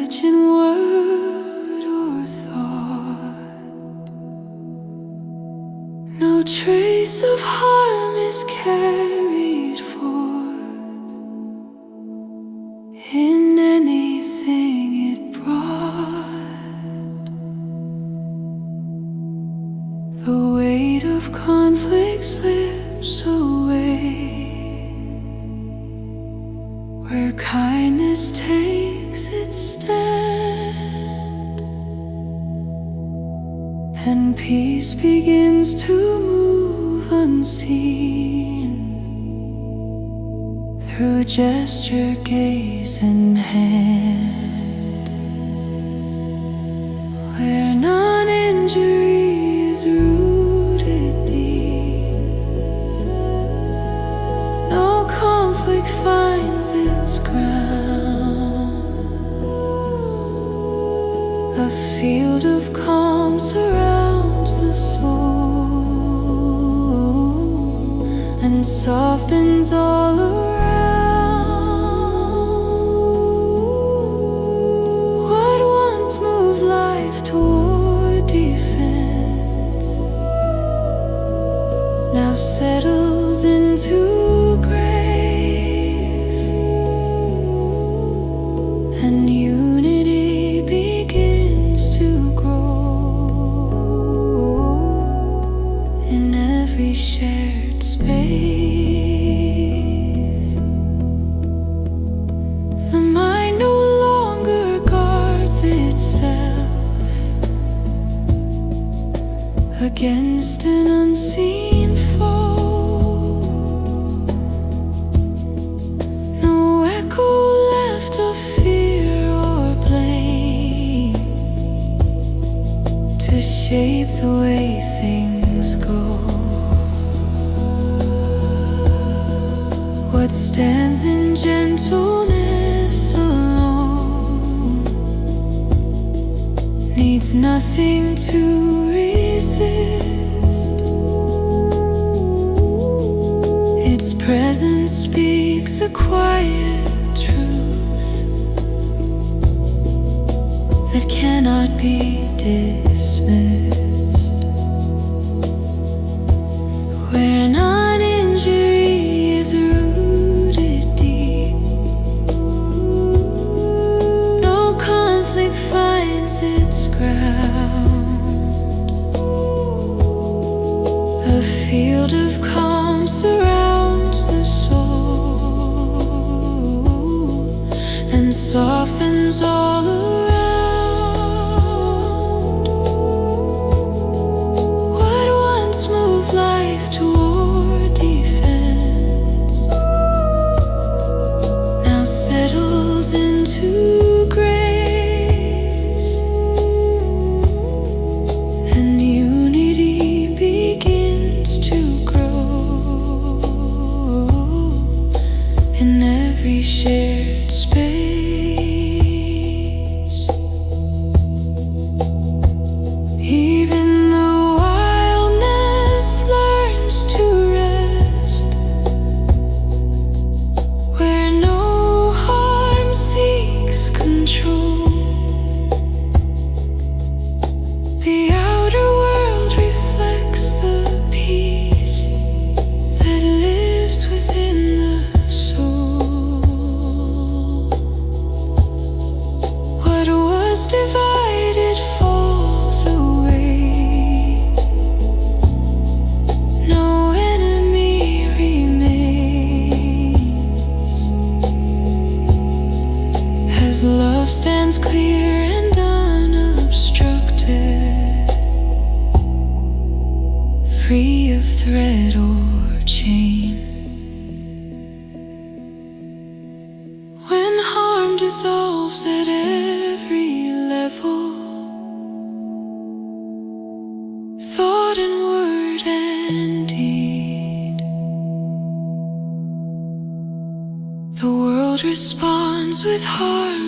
much in word or thought. No trace of harm is carried forth in anything it brought. The weight of conflict slips away where kindness takes its stand, and peace begins to move unseen through gesture, gaze, and hand, where non-injury is rooted deep. No conflict finds its ground. A field of calm surrounds the soul and softens all around. What once moved life toward defense now settles into grace, and unity begins to grow in every shared space. The mind no longer guards itself against an unseen foe. No echo left of fear or blame to shape the way things go. What stands in gentleness alone needs nothing to resist. Its presence speaks a quiet truth that cannot be dismissed, where non-injury is rooted deep. No conflict finds its ground. A field of calm surrounds the soul and softens all around. What once moved life toward defense now settles into grace, and unity begins to grow in every shared space. Even the wildness learns to rest where no harm seeks control. The outer world reflects the peace that lives within the soul. What was divided falls away. No enemy remains as love stands clear and unobstructed, free of threat or chain. When harm dissolves at every level, thought and word and deed, the world responds with harmony,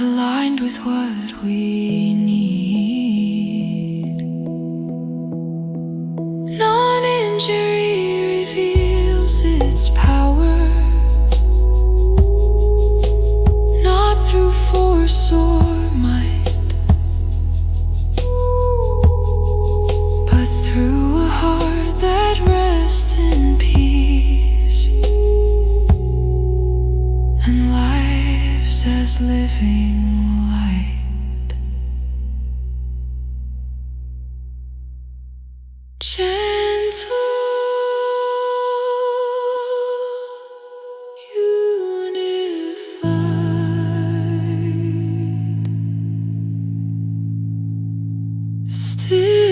aligned with what we need. Non-injury reveals its power force or might, but through a heart that rests in peace and lives as living light. Gentle, unified, still.